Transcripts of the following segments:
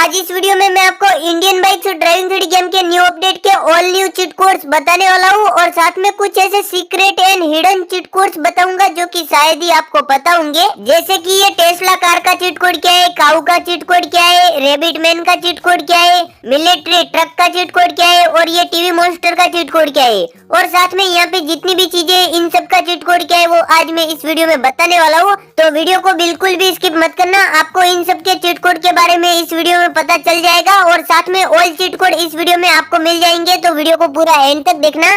आज इस वीडियो में मैं आपको इंडियन बाइक्स और ड्राइविंग थ्री गेम के न्यू अपडेट के ऑल न्यू चीट कोड्स बताने वाला हूँ और साथ में कुछ ऐसे secret and hidden cheat codes बताऊंगा जो कि शायद ही आपको पता होंगे। जैसे कि ये टेस्ला कार का चीट कोड क्या है, काऊ का चीट कोड क्या है, रेबिट मैन का चीट कोड क्या है, मिलिट्री ट्रक का चीट कोड क्या है और ये टीवी मॉन्स्टर का चीट कोड क्या है और साथ में यहाँ पे जितनी भी चीजें इन सब का चीट कोड क्या है वो आज मैं इस वीडियो में बताने वाला हूँ। तो वीडियो को बिल्कुल भी स्किप मत करना, आपको इन सब के चीट कोड के बारे में इस वीडियो में पता चल जाएगा और साथ में ऑल चीट कोड इस वीडियो में आपको मिल जाएंगे। तो वीडियो को पूरा एंड तक देखना।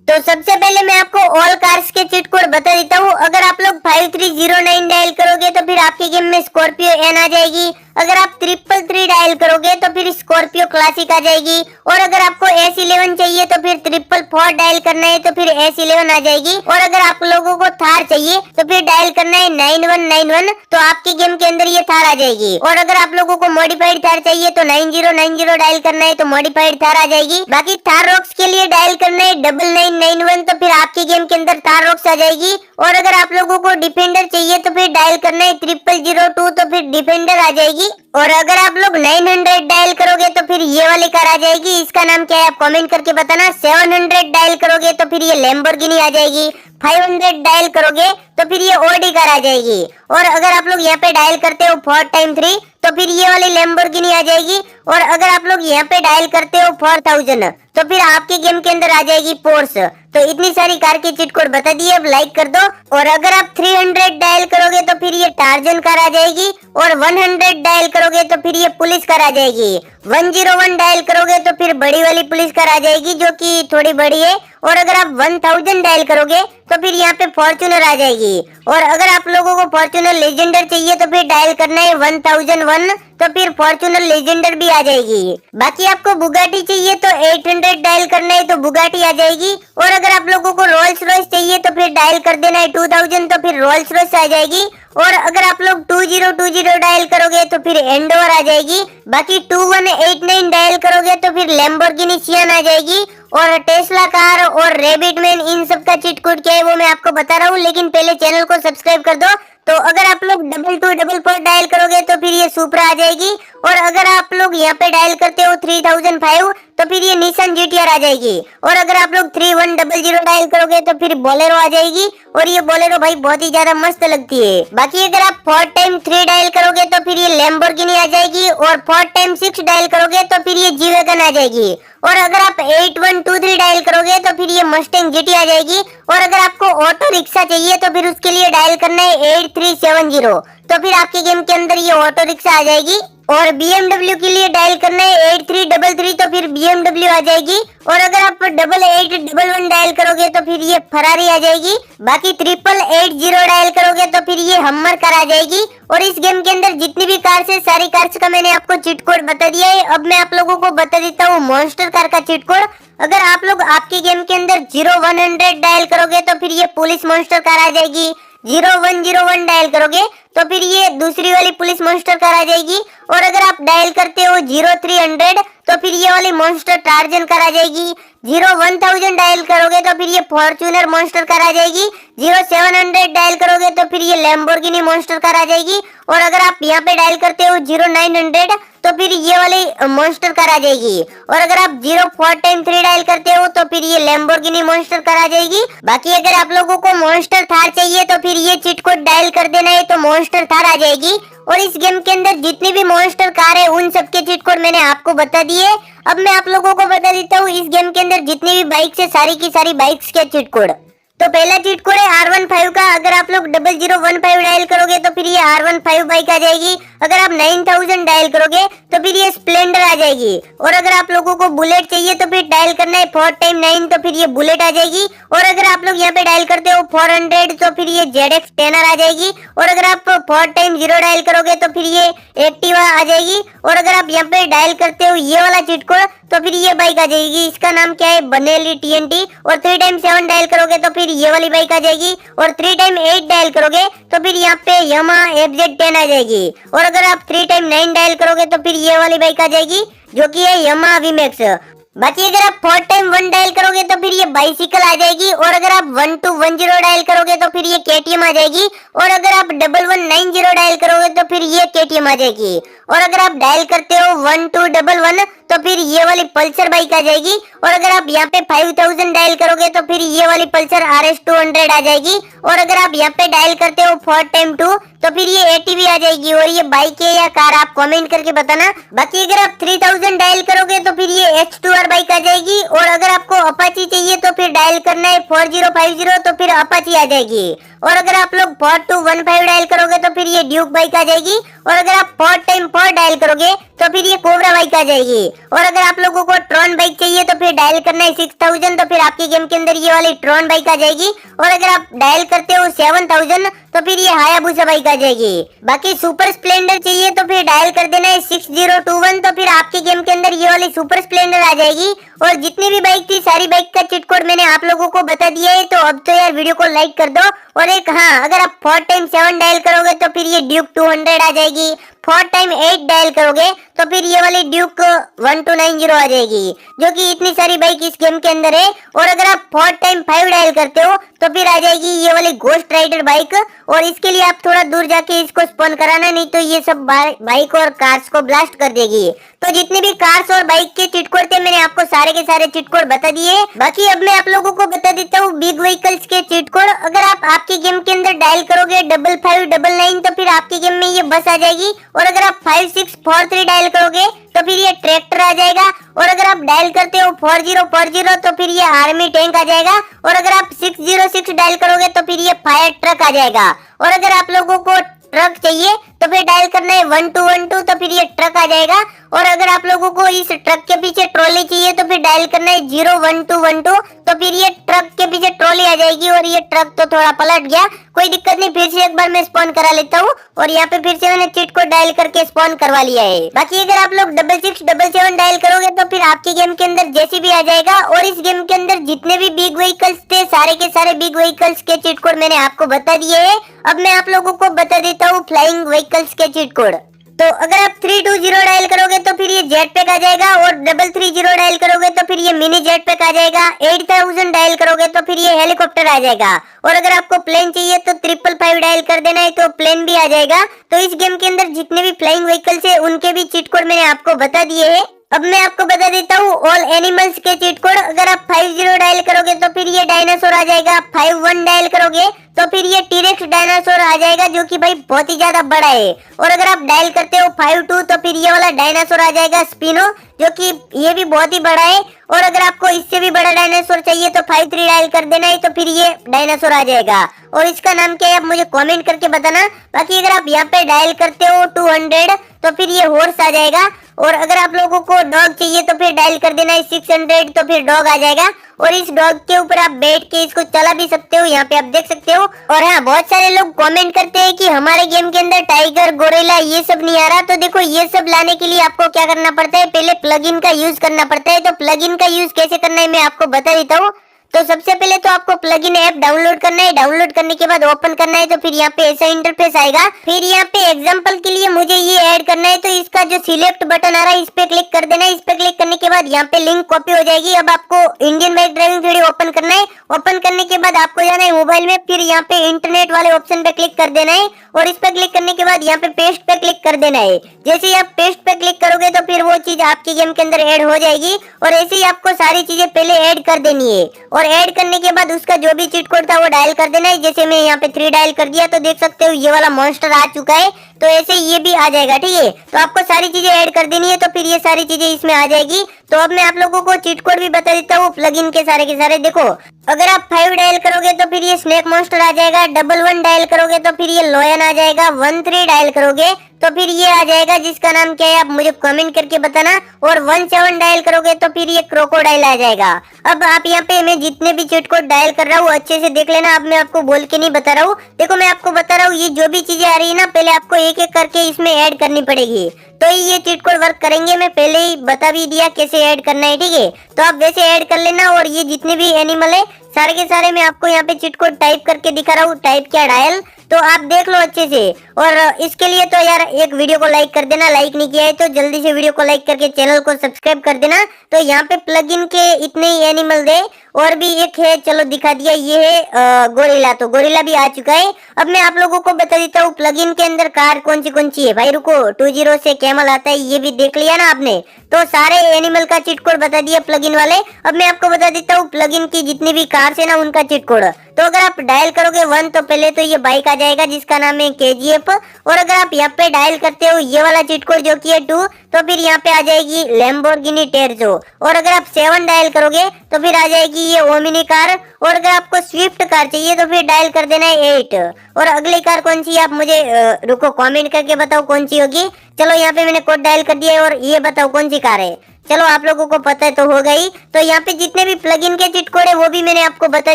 तो सबसे पहले मैं आपको ऑल कार्स के चीट कोड बता देता हूँ। अगर आप लोग 5309 डायल करोगे तो फिर आपके गेम में स्कॉर्पियो एन आ जाएगी। अगर आप 333 डायल करोगे तो फिर स्कॉर्पियो क्लासिक आ जाएगी और अगर आपको S11 चाहिए तो फिर 444 डायल करना है तो फिर S11 आ जाएगी और अगर आप लोगों को थार चाहिए तो फिर डायल करना है 9191 तो आपके गेम के अंदर ये थार आ जाएगी और अगर आप लोगों को मॉडिफाइड थार चाहिए तो 9090 डायल करना है तो मॉडिफाइड थार आ जाएगी। बाकी थार रॉक्स के लिए डायल करना है 9991 तो फिर आपके गेम के अंदर थार रॉक्स आ जाएगी और अगर आप लोगों को डिफेंडर चाहिए तो फिर डायल करना है 0002 तो फिर डिफेंडर आ जाएगी और अगर आप लोग 900 डायल करोगे तो फिर ये वाली कार आ जाएगी। इसका नाम क्या है आप कमेंट करके बताना। 700 डायल करोगे तो फिर ये लैम्बोर्गिनी आ जाएगी। 500 डायल करोगे तो फिर ये ऑडी कार आ जाएगी और अगर आप लोग यहाँ पे डायल करते हो 4x3 तो फिर ये वाली लैम्बोर्गिनी आ जाएगी और अगर आप लोग यहाँ पे डायल करते हो 4000 तो फिर आपके गेम के अंदर आ जाएगी पोर्स। तो इतनी सारी कार की चीट कोड बता दिए, अब लाइक कर दो। और अगर आप 300 डायल करोगे तो फिर ये टार्जन कार आ जाएगी और 100 डायल करोगे तो फिर ये पुलिस कार आ जाएगी। 101 डायल करोगे तो फिर बड़ी वाली पुलिस कार आ जाएगी जो कि थोड़ी बड़ी है और अगर आप 1000 डायल करोगे तो फिर यहाँ पे फॉर्च्यूनर आ जाएगी और अगर आप लोगों को फॉर्च्यूनर लेजेंडर चाहिए तो फिर डायल करना है 1001 तो फिर फॉर्च्यूनर लेजेंडर भी आ जाएगी। बाकी आपको बुगाटी चाहिए तो 800 डायल करना है तो बुगाटी आ जाएगी और अगर आप लोगों को रोल्स रॉयस चाहिए तो फिर डायल कर देना है 2000 तो फिर रोल्स रॉयस आ जाएगी और अगर आप लोग 2020 डायल करोगे तो फिर एंडोवर आ जाएगी। बाकी 2189 डायल करोगे तो फिर लैम्बोर्गिनी सियान आ जाएगी और टेस्ला कार और रेबिट मैन इन सब का चीट कोड क्या है वो मैं आपको बता रहा हूँ, लेकिन पहले चैनल को सब्सक्राइब कर दो। तो अगर आप लोग 2244 डायल करोगे तो फिर ये सुपरा आ जाएगी और अगर आप लोग यहाँ पे डायल करते हो 3005 तो फिर ये निसान GTR आ जाएगी और अगर आप लोग 3100 डायल करोगे तो फिर बोलेरो आ जाएगी और ये बोलेरो भाई बहुत ही ज्यादा मस्त लगती है। बाकी अगर आप 4x3 डायल करोगे तो फिर ये लैम्बोर्गिनी आ जाएगी और 4x6 डायल करोगे तो फिर ये जी वैगन आ जाएगी और अगर आप 8123 डायल करोगे तो फिर ये मस्टैंग GT आ जाएगी और अगर आपको ऑटो रिक्शा चाहिए तो फिर उसके लिए डायल करना है 8370 तो फिर आपके गेम के अंदर ये ऑटो रिक्शा आ जाएगी और BMW के लिए डायल करना है 8333 तो फिर BMW आ जाएगी और अगर आप 8811 डायल करोगे तो फिर ये फरारी आ जाएगी। बाकी 8880 डायल करोगे तो फिर ये हम्मर कार आ जाएगी और इस गेम के अंदर जितनी भी कार है सारी कार्स का मैंने आपको चीट कोड बता दिया है। अब मैं आप लोगों को बता देता हूँ मॉन्स्टर कार का चीट कोड। अगर आप लोग आपके गेम के अंदर 0100 डायल करोगे तो फिर ये पुलिस मॉन्स्टर कार आ जाएगी। 0101 डायल करोगे तो फिर ये दूसरी वाली पुलिस मॉन्स्टर कार आ जाएगी और अगर आप डायल करते हो 0300 तो फिर ये वाली मॉन्स्टर टार्जन कार आ जाएगी। 1000 डायल करोगे तो फिर ये फॉर्च्यूनर मॉन्स्टर कार आ जाएगी। 0700 डायल करोगे तो फिर ये लैम्बोर्गिनी मॉन्स्टर कार आ जाएगी और अगर आप यहाँ पे डायल करते हो 0900 तो फिर ये वाली मॉन्स्टर कार आ जाएगी और अगर आप 04x3 डायल करते हो तो फिर ये लैम्बोर्गिनी मॉन्स्टर कार आ जाएगी। बाकी अगर आप लोगों को मॉन्स्टर थार चाहिए तो फिर ये चीट कोड डायल कर देना है तो मॉन्स्टर थार आ जाएगी और इस गेम के अंदर जितनी भी मॉन्स्टर कार है उन सबके चीट कोड मैंने आपको बता दिए। अब मैं आप लोगों को बता देता हूँ इस गेम के अंदर जितनी भी बाइक्स है सारी की सारी बाइक्स के चीट कोड। तो पहला चीट कोड है R15 का। अगर आप लोग 0015 डायल करोगे तो फिर ये R15 बाइक आ जाएगी। अगर आप 9000 डायल करोगे तो फिर ये स्प्लेंडर आ जाएगी और अगर आप लोगों को बुलेट चाहिए तो फिर डायल करना है 4x9 तो फिर ये बुलेट आ जाएगी और अगर आप लोग यहाँ पे डायल करते हो 400 तो फिर ये ZX टेनर आ जाएगी और अगर आप 4x0 डायल करोगे तो फिर ये एक्टिवा आ जाएगी और अगर आप यहाँ पे डायल करते हो ये वाला चीट कोड तो फिर ये बाइक आ जाएगी। इसका नाम क्या है बनेली TNT और 3x7 डायल करोगे तो फिर ये वाली बाइक आ जाएगी और 3x8 डायल करोगे तो फिर यहाँ पे Yamaha FZ10 आ जाएगी और अगर आप 3x9 डायल करोगे तो फिर ये वाली बाइक आ जाएगी जो कि है Yamaha VMAX। बाकी अगर आप 4x1 डायल करोगे तो फिर ये बाइसिकल आ जाएगी और अगर आप 1210 डायल करोगे तो फिर ये KTM आ जाएगी और अगर आप 1190 डायल करोगे तो फिर ये KTM आ जाएगी और अगर आप डायल करते हो 1211 तो फिर ये वाली पल्सर बाइक आ जाएगी। और अगर आप यहाँ पे 5000 डायल करोगे तो फिर ये वाली पल्सर RS 200 आ जाएगी। और अगर आप यहाँ पे डायल करते हो 4x2 तो फिर ये ATV आ जाएगी। और ये बाइक है या कार आप कमेंट करके बताना। बाकी अगर आप 3000 डायल करोगे तो फिर ये H2R बाइक आ जाएगी। और अगर आपको अपाची चाहिए तो फिर डायल करना है 4050 तो फिर अपाची आ जाएगी। और अगर आप लोग 4215 डायल करोगे तो फिर ये ड्यूक बाइक आ जाएगी। और अगर आप 4x4 डायल करोगे तो फिर ये कोबरा बाइक आ जाएगी। और अगर आप लोगों को ट्रॉन बाइक चाहिए तो फिर डायल करना है 6000 तो फिर आपके गेम के अंदर ये वाली ट्रॉन बाइक आ जाएगी। और अगर आप डायल करते हो 7000 तो फिर ये हायाबुसा बाइक आ जाएगी। बाकी सुपर स्प्लेंडर चाहिए तो फिर डायल कर देना है 6021 तो फिर आपके गेम के अंदर ये वाली सुपर स्प्लेंडर आ जाएगी। और जितनी भी बाइक थी सारी बाइक का चिट कोड मैंने आप लोगों को बता दिया है। तो अब तो यार वीडियो को लाइक कर दो। और एक हाँ, अगर आप 4x7 डायल करोगे तो फिर ये ड्यूक 200 आ जाएगी। 4x8 डायल करोगे तो फिर ये वाली ड्यूक 1290 आ जाएगी, जो कि इतनी सारी बाइक इस गेम के अंदर है। और अगर आप 4x5 डायल करते हो तो फिर आ जाएगी ये वाली गोस्ट राइडर बाइक। और इसके लिए आप थोड़ा दूर जाके इसको स्पॉन कराना, नहीं तो ये सब बाइक और कार्स को ब्लास्ट कर देगी। तो जितने भी कार्स और बाइक के चिट कोड थे मैंने आपको सारे के सारे चिट कोड बता दिए। बाकी अब मैं आप लोगों को बता देता हूँ बिग व्हीकल्स के चिट कोड। अगर आप आपके गेम के अंदर डायल करोगे 5599 तो फिर आपके गेम में ये बस आ जाएगी। और अगर आप 5643 डायल करोगे तो फिर ये ट्रैक्टर आ जाएगा। और अगर आप डायल करते हो 4040 तो फिर ये आर्मी टैंक आ जाएगा। और अगर आप 606 डायल करोगे तो फिर ये फायर ट्रक आ जाएगा। और अगर आप लोगों को ट्रक चाहिए तो फिर डायल करना है 1212 तो फिर ये ट्रक आ जाएगा। और अगर आप लोगों को इस ट्रक के पीछे ट्रॉली चाहिए तो फिर डायल करना है 01212 तो फिर ये ट्रक के पीछे ट्रॉली आ जाएगी। और ये ट्रक तो थोड़ा पलट गया, कोई दिक्कत नहीं, फिर से एक बार मैं स्पॉन करा लेता हूँ। और यहाँ पे फिर से मैंने चिट को डायल करके स्पॉन करवा लिया है। बाकी अगर आप लोग 6677 डायल करोगे तो फिर आपके गेम के अंदर जेसीबी आ जाएगा। और इस गेम के अंदर जितने भी बिग व्हीकल्स थे सारे के सारे बिग व्हीकल्स के चिट कोड मैंने आपको बता दिए है। अब मैं आप लोगों को बता देता हूँ फ्लाइंग व्हीकल्स के चिट कोड। तो अगर आप 320 डायल करोगे तो फिर ये जेट पैक आ जाएगा। और 330 डायल करोगे तो फिर ये मिनी जेट पैक आ जाएगा। 8000 डायल करोगे तो फिर ये हेलीकॉप्टर आ जाएगा। और अगर आपको प्लेन चाहिए तो 555 डायल कर देना है तो प्लेन भी आ जाएगा। तो इस गेम के अंदर जितने भी फ्लाइंग व्हीकल्स है उनके भी चिट कोड मैंने आपको बता दिए है। अब मैं आपको बता देता हूँ ऑल एनिमल्स के चिट कोड। अगर आप 50 डायल करोगे तो फिर ये डायनासोर आ जाएगा। 51 डायल करोगे तो फिर ये टीरेक्स डायनासोर आ जाएगा, जो कि भाई बहुत ही ज्यादा बड़ा है। और अगर आप डायल करते हो 52 तो फिर ये वाला डायनासोर आ जाएगा स्पिनो, जो कि ये भी बहुत ही बड़ा है। और अगर आपको इससे भी बड़ा डायनासोर चाहिए तो 53 डायल कर देना है तो फिर ये डायनासोर आ जाएगा। और इसका नाम क्या है आप मुझे कमेंट करके बताना। बाकी अगर आप यहाँ पे डायल करते हो 200 तो फिर ये हॉर्स आ जाएगा। और अगर आप लोगों को डॉग चाहिए तो फिर डायल कर देना है 600 तो फिर डॉग आ जाएगा। और इस डॉग के ऊपर आप बैठ के इसको चला भी सकते हो, यहाँ पे आप देख सकते हो। और हाँ, बहुत सारे लोग कमेंट करते हैं कि हमारे गेम के अंदर टाइगर गोरिल्ला ये सब नहीं आ रहा। तो देखो, ये सब लाने के लिए आपको क्या करना पड़ता है, पहले प्लगइन का यूज करना पड़ता है। तो प्लगइन का यूज कैसे करना है मैं आपको बता देता हूँ। तो सबसे पहले तो आपको प्लगइन ऐप डाउनलोड करना है। डाउनलोड करने के बाद ओपन करना है तो फिर यहाँ पे ऐसा इंटरफेस आएगा। फिर यहाँ पे एग्जांपल के लिए मुझे ये ऐड करना है तो इसका जो सिलेक्ट बटन आ रहा है इस पे क्लिक कर देना है। इस पे क्लिक करने के बाद यहाँ पे लिंक कॉपी हो जाएगी। अब आपको Indian bike driving theory open करना है। ओपन करने के बाद आपको जाना है मोबाइल में, फिर यहाँ पे इंटरनेट वाले ऑप्शन पे क्लिक कर देना है। और इस पे क्लिक करने के बाद यहाँ पे पेस्ट पे क्लिक कर देना है। जैसे ही आप पेस्ट पे क्लिक करोगे तो फिर वो चीज आपके गेम के अंदर ऐड हो जाएगी। और ऐसे ही आपको सारी चीजें पहले ऐड कर देनी है। और ऐड करने के बाद उसका जो भी चीट कोड था वो डायल कर देना है। जैसे मैं यहाँ पे 3 डायल कर दिया तो देख सकते हो ये वाला मॉन्स्टर आ चुका है। तो ऐसे ये भी आ जाएगा, ठीक है। तो आपको सारी चीजें ऐड कर देनी है तो फिर ये सारी चीजें इसमें आ जाएगी। तो अब मैं आप लोगों को चीट कोड भी बता देता हूँ प्लगइन के सारे। देखो, अगर आप 5 डायल करोगे तो फिर ये स्नेक मॉन्स्टर आ जाएगा। 11 डायल करोगे तो फिर ये लोयन आ जाएगा। 13 डायल करोगे तो फिर ये आ जाएगा, जिसका नाम क्या है आप मुझे कमेंट करके बताना। और 17 डायल करोगे तो फिर ये क्रोकोडाइल आ जाएगा। अब आप यहाँ पे मैं जितने भी चीट कोड डायल कर रहा हूँ अच्छे से देख लेना। अब मैं आपको बोल के नहीं बता रहा हूँ। देखो, मैं आपको बता रहा हूँ, ये जो भी चीजें आ रही है ना पहले आपको एक एक करके इसमें ऐड करनी पड़ेगी। तो ये चीट कोड वर्क करेंगे। मैं पहले ही बता भी दिया कैसे ऐड करना है, ठीक है। तो आप वैसे ऐड कर लेना। और ये जितने भी एनिमल है सारे के सारे मैं आपको यहाँ पे चीट कोड टाइप करके दिखा रहा हूँ। टाइप किया डायल, तो आप देख लो अच्छे से। और इसके लिए तो यार एक वीडियो को लाइक कर देना, लाइक नहीं किया है तो जल्दी से वीडियो को लाइक करके चैनल को सब्सक्राइब कर देना। तो यहाँ पे प्लग इन के इतने ही एनिमल है, और भी एक है, चलो दिखा दिया, ये है गोरिल्ला। तो गोरिल्ला भी आ चुका है। अब मैं आप लोगों को बता देता हूँ प्लग इन के अंदर कार कौन सी है। भाई रुको, 20 से कैमल आता है, ये भी देख लिया ना आपने। तो सारे एनिमल का चीट कोड बता दिया प्लग इन वाले। अब मैं आपको बता देता हूँ प्लग इन की जितनी भी कार्स है ना उनका चीट कोड। तो अगर आप डायल करोगे 1 तो पहले तो ये बाइक आ जाएगा जिसका नाम है KGF। और अगर आप यहाँ पे डायल करते हो ये वाला चीट कोड जो कि है 2, तो फिर यहाँ पे आ जाएगी लैम्बोर्गिनी टेर्जो। और अगर आप 7 डायल करोगे तो फिर आ जाएगी ये ओमिनी कार। और अगर आपको स्विफ्ट कार चाहिए तो फिर डायल कर देना है 8। और अगली कार कौन सी है आप मुझे रुको कमेंट करके बताओ कौन सी होगी। चलो यहाँ पे मैंने कोड डायल कर दिया है, और ये बताओ कौन सी कार है। चलो आप लोगों को पता है तो हो गई। तो यहाँ पे जितने भी प्लगइन के चीट कोड है वो भी मैंने आपको बता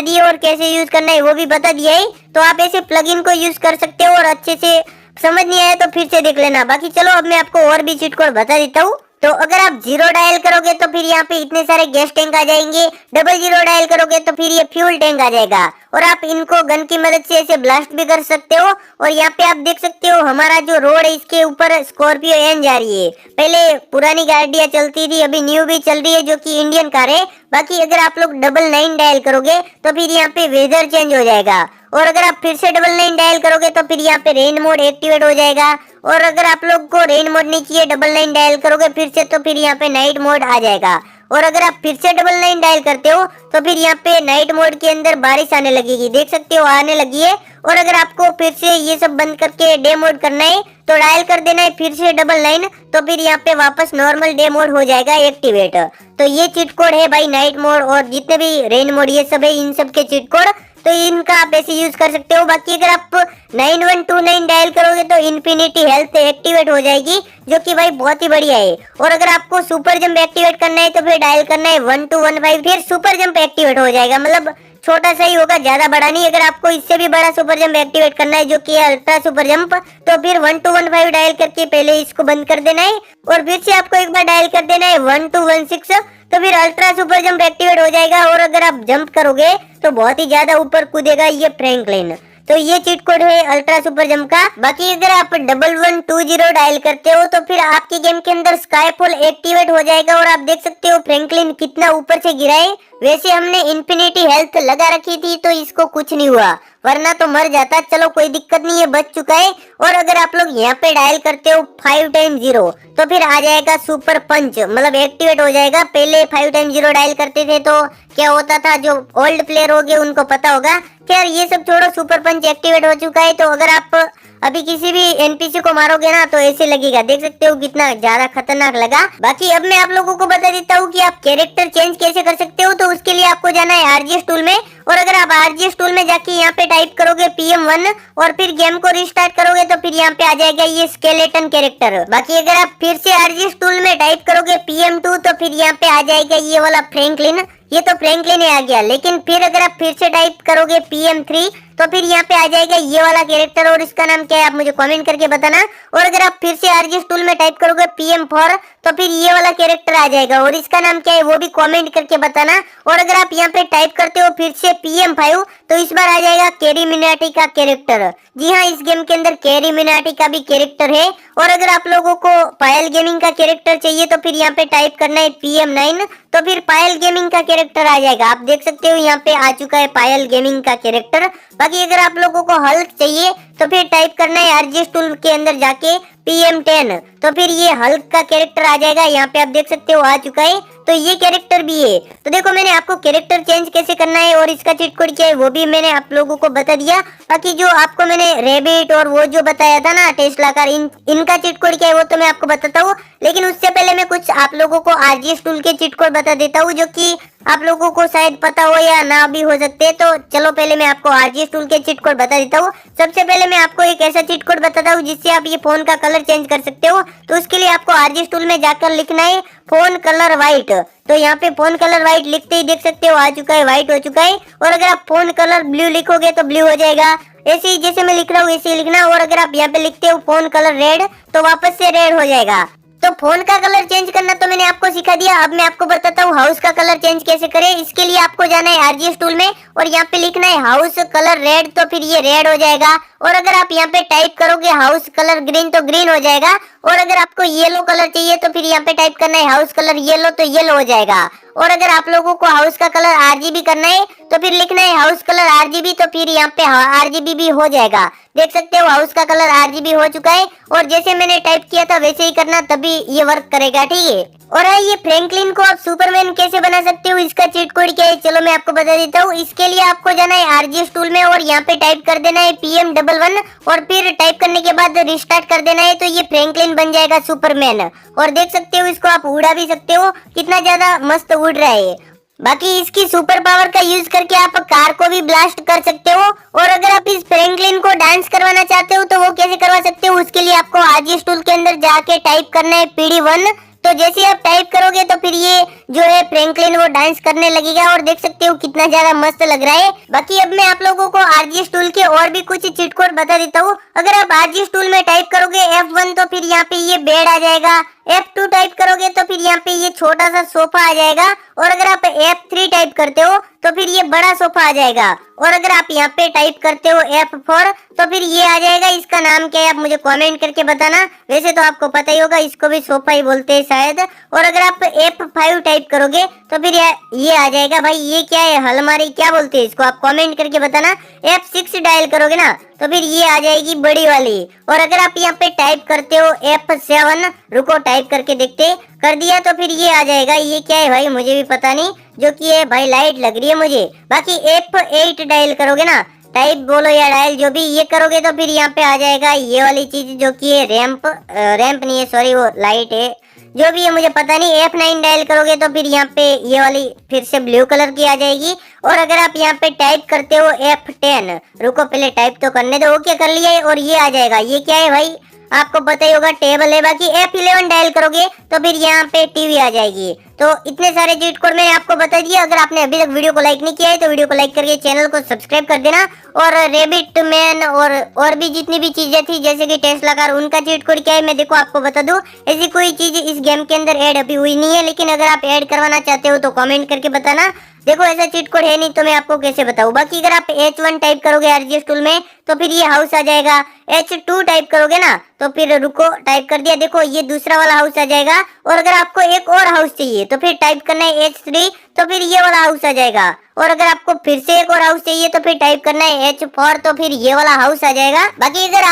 दिए, और कैसे यूज करना है वो भी बता दिया है। तो आप ऐसे प्लगइन को यूज कर सकते हो, और अच्छे से समझ नहीं आया तो फिर से देख लेना। बाकी चलो अब मैं आपको और भी चीट कोड बता देता हूँ। तो अगर आप 0 डायल करोगे तो फिर यहाँ पे इतने सारे गैस टैंक आ जाएंगे। 00 डायल करोगे तो फिर ये फ्यूल टैंक आ जाएगा, और आप इनको गन की मदद से ऐसे ब्लास्ट भी कर सकते हो। और यहाँ पे आप देख सकते हो हमारा जो रोड है इसके ऊपर स्कॉर्पियो एन जा रही है। पहले पुरानी गाड़ियां चलती थी, अभी न्यू भी चल रही है जो कि इंडियन कार है। बाकी अगर आप लोग 99 डायल करोगे तो फिर यहाँ पे वेदर चेंज हो जाएगा। और अगर आप फिर से 99 डायल करोगे तो फिर यहाँ पे रेन मोड एक्टिवेट हो जाएगा। और अगर आप लोग को रेन मोड नहीं चाहिए 99 डायल करोगे फिर से, तो फिर यहाँ पे नाइट मोड आ जाएगा। और अगर आप फिर से 99 डायल करते हो तो फिर यहाँ पे नाइट मोड के अंदर बारिश आने लगेगी, देख सकते हो आने लगी है। और अगर आपको फिर से ये सब बंद करके डे मोड करना है तो डायल कर देना है फिर से 99, तो फिर यहाँ पे वापस नॉर्मल डे मोड हो जाएगा एक्टिवेट। तो ये चीट कोड है भाई नाइट मोड और जितने भी रेन मोड ये सब है, इन सब के चीट कोड। तो इनका आप ऐसे यूज कर सकते हो। बाकी अगर आप 9129 डायल करोगे तो इन्फिनिटी हेल्थ एक्टिवेट हो जाएगी, जो कि भाई बहुत ही बढ़िया है। और अगर आपको सुपर जंप एक्टिवेट करना है तो फिर डायल करना है 1215, फिर सुपर जंप एक्टिवेट हो जाएगा। मतलब छोटा सा ही होगा, ज्यादा बड़ा नहीं। अगर आपको इससे भी बड़ा सुपर जंप एक्टिवेट करना है जो कि है अल्ट्रा सुपर जंप, तो फिर 1215 डायल करके पहले इसको बंद कर देना है, और फिर से आपको एक बार डायल कर देना है 1216, तो फिर अल्ट्रा सुपर जंप एक्टिवेट हो जाएगा। और अगर आप जंप करोगे तो बहुत ही ज्यादा ऊपर कूदेगा ये फ्रैंकलिन। तो ये चीट कोड है अल्ट्रा सुपर जंप का। बाकी अगर आप 1120 डायल करते हो तो फिर आपके गेम के अंदर स्काईफॉल एक्टिवेट हो जाएगा। और आप देख सकते हो फ्रैंकलिन कितना ऊपर से गिरा है। वैसे हमने इन्फिनिटी हेल्थ लगा रखी थी तो इसको कुछ नहीं हुआ, वरना तो मर जाता। चलो कोई दिक्कत नहीं है, बच चुका है। और अगर आप लोग यहाँ पे डायल करते हो 5 टाइम 0 तो फिर आ जाएगा सुपर पंच, मतलब एक्टिवेट हो जाएगा। पहले 5 टाइम 0 डायल करते थे तो क्या होता था, जो ओल्ड प्लेयर हो गए उनको पता होगा। खैर ये सब छोड़ो, सुपर पंच एक्टिवेट हो चुका है। तो अगर आप अभी किसी भी एनपीसी को मारोगे ना तो ऐसे लगेगा, देख सकते हो कितना ज्यादा खतरनाक लगा। बाकी अब मैं आप लोगों को बता देता हूँ कि आप कैरेक्टर चेंज कैसे कर सकते हो। तो उसके लिए आपको जाना है आरजीएस टूल में, और अगर आप आरजीएस टूल में जाके यहाँ पे टाइप करोगे PM1 और फिर गेम को रिस्टार्ट करोगे तो फिर यहाँ पे आ जाएगा ये स्केलेटन कैरेक्टर। बाकी अगर आप फिर से आरजीएस टूल में टाइप करोगे PM2 तो फिर यहाँ पे आ जाएगा ये वाला फ्रैंकलिन। ये तो फ्रैंकलिन ही आ गया, लेकिन फिर अगर आप फिर से टाइप करोगे PM3 तो फिर यहाँ पे आ जाएगा ये वाला कैरेक्टर, और इसका नाम क्या है आप मुझे कमेंट करके बताना। और अगर आप फिर से आरजीएस टूल में टाइप करोगे PM4 तो फिर ये वाला कैरेक्टर आ जाएगा, और इसका नाम क्या है वो भी कमेंट करके बताना। और अगर आप यहाँ पे टाइप करते हो फिर से PM5 तो इस बार आ जाएगा कैरी मिनाटी का कैरेक्टर। जी हाँ, इस गेम के अंदर कैरी मिनाटी का भी कैरेक्टर है। और अगर आप लोगों को पायल गेमिंग का कैरेक्टर चाहिए तो फिर यहाँ पे टाइप करना है PM9, तो फिर पायल गेमिंग का कैरेक्टर आ जाएगा। आप देख सकते हो यहाँ पे आ चुका है पायल गेमिंग का कैरेक्टर। बाकी अगर आप लोगों को हल्क चाहिए तो फिर टाइप करना है आरजीएस टूल के अंदर जाके PM10, तो फिर ये हल्क का कैरेक्टर आ जाएगा। यहाँ पे आप देख सकते हो आ चुका है। तो ये कैरेक्टर भी है। तो देखो मैंने आपको कैरेक्टर चेंज कैसे करना है और इसका चीट कोड क्या है वो भी मैंने आप लोगों को बता दिया। बाकी जो आपको मैंने रेबिट और वो जो बताया था ना टेस्ला कार, इनका चीट कोड क्या है वो तो मैं आपको बताता हूँ। लेकिन उससे पहले मैं कुछ आप लोगों को आरजीएस टूल के चीट कोड बता देता हूँ, जो कि आप लोगों को शायद पता हो या ना भी हो सकते हैं। तो चलो पहले मैं आपको आरजीएस टूल के चीट कोड बता देता हूँ। सबसे पहले मैं आपको एक ऐसा चीट कोड बताता हूँ जिससे आप ये फोन का कलर चेंज कर सकते हो। तो उसके लिए आपको आरजीएस टूल में जाकर लिखना है फोन कलर व्हाइट। तो यहाँ पे फोन कलर व्हाइट लिखते ही देख सकते हो आ चुका है, व्हाइट हो चुका है। और अगर आप फोन कलर ब्लू लिखोगे तो ब्लू हो जाएगा। ऐसे ही जैसे मैं लिख रहा हूँ ऐसे ही लिखना। और अगर आप यहाँ पे लिखते हो फोन कलर रेड तो वापस से रेड हो जाएगा। तो फोन का कलर चेंज करना तो मैंने आपको सिखा दिया। अब मैं आपको बताता हूँ हाउस का कलर चेंज कैसे करें। इसके लिए आपको जाना है आरजीएस टूल में और यहाँ पे लिखना है हाउस कलर रेड, तो फिर ये रेड हो जाएगा। और अगर आप यहाँ पे टाइप करोगे हाउस कलर ग्रीन तो ग्रीन हो जाएगा। और अगर आपको येलो कलर चाहिए तो फिर यहाँ पे टाइप करना है हाउस कलर येलो, तो येलो हो जाएगा। और अगर आप लोगों को हाउस का कलर आरजीबी करना है तो फिर लिखना है हाउस कलर आरजीबी, तो फिर यहाँ पे आरजीबी भी हो जाएगा। देख सकते हो हाउस का कलर आरजीबी हो चुका है। और जैसे मैंने टाइप किया था वैसे ही करना, तभी ये वर्क करेगा, ठीक है। और ये फ्रैंकलिन को आप सुपरमैन कैसे बना सकते हो, इसका चीट कोड क्या है, चलो मैं आपको बता देता हूँ। इसके लिए आपको जाना है आरजीएस टूल में और यहाँ पे टाइप कर देना है PM11 और फिर टाइप करने के बाद रिस्टार्ट कर देना है, तो ये फ्रैंकलिन बन जाएगा सुपरमैन। और देख सकते हो इसको आप उड़ा भी सकते हो, कितना ज्यादा मस्त उड़ रहा है। बाकी इसकी सुपर पावर का यूज करके आप कार को भी ब्लास्ट कर सकते हो। और अगर आप इस फ्रैंकलिन को डांस करवाना चाहते हो तो वो कैसे करवा सकते हो, उसके लिए आपको आरजीएस टूल के अंदर जाके टाइप करना है PD1। तो जैसे आप टाइप करोगे तो फिर ये जो है फ्रैंकलिन वो डांस करने लगेगा और देख सकते हो कितना ज्यादा मस्त लग रहा है। बाकी अब मैं आप लोगों को आरजीएस टूल के और भी कुछ चीट कोड बता देता हूँ। अगर आप आरजीएस टूल में टाइप करोगे F1 तो फिर यहाँ पे ये बेड आ जाएगा। F2 टाइप करोगे तो फिर यहाँ पे ये छोटा सा सोफा आ जाएगा। और अगर आप F3 टाइप करते हो तो फिर ये बड़ा सोफा आ जाएगा। और अगर आप यहाँ पे टाइप करते हो F4 तो फिर ये आ जाएगा। इसका नाम क्या है आप मुझे कमेंट करके बताना, वैसे तो आपको पता ही होगा, इसको भी सोफा ही बोलते हैं शायद। और अगर आप F5 टाइप करोगे तो फिर ये आ जाएगा। भाई ये क्या है, अलमारी क्या बोलते हैं इसको, आप कमेंट करके बताना। F6 डायल करोगे ना तो फिर ये आ जाएगी बड़ी वाली। और अगर आप यहाँ पे टाइप करते हो F7, रुको टाइप करके देखते, कर दिया तो फिर ये आ जाएगा। ये क्या है भाई मुझे भी पता नहीं, जो कि है भाई लाइट लग रही है मुझे। बाकी F8 डायल करोगे ना, टाइप बोलो या डायल जो भी, ये करोगे तो फिर यहाँ पे आ जाएगा ये वाली चीज जो कि है रैंप, रैंप नहीं है सॉरी वो लाइट है, जो भी है मुझे पता नहीं। F9 डायल करोगे तो फिर यहाँ पे ये वाली फिर से ब्लू कलर की आ जाएगी। और अगर आप यहाँ पे टाइप करते हो F10, रुको पहले टाइप तो करने दो, ओके कर लिया है। और ये आ जाएगा, ये क्या है भाई आपको पता ही होगा, टेबल है। बाकी F11 डायल करोगे तो फिर यहाँ पे टीवी आ जाएगी। तो इतने सारे चीट कोड मैंने आपको बता दिया। अगर आपने अभी तक वीडियो को लाइक नहीं किया है तो वीडियो को लाइक करके चैनल को सब्सक्राइब कर देना। और रेबिट मैन और भी जितनी भी चीजें थी जैसे कि टेस्ला कार, उनका चीट कोड क्या है मैं देखो आपको बता दूं। ऐसी कोई चीज इस गेम के अंदर ऐड अभी हुई नहीं है, लेकिन अगर आप ऐड करवाना चाहते हो तो कमेंट करके बताना। देखो ऐसा चीट कोड है नहीं तो मैं आपको कैसे बताऊं। बाकी अगर आप H1 टाइप करोगे आरजीएस टूल में तो फिर ये हाउस आ जाएगा। H2 टाइप करोगे ना तो फिर रुको टाइप कर दिया, देखो ये दूसरा वाला हाउस आ जाएगा। और अगर आपको एक और हाउस चाहिए तो फिर टाइप करना है H3, तो फिर ये वाला हाउस आ जाएगा। और अगर आपको फिर से एक और हाउस चाहिए तो फिर टाइप करना है H4, तो फिर ये वाला हाउस आ जाएगा। बाकी अगर आप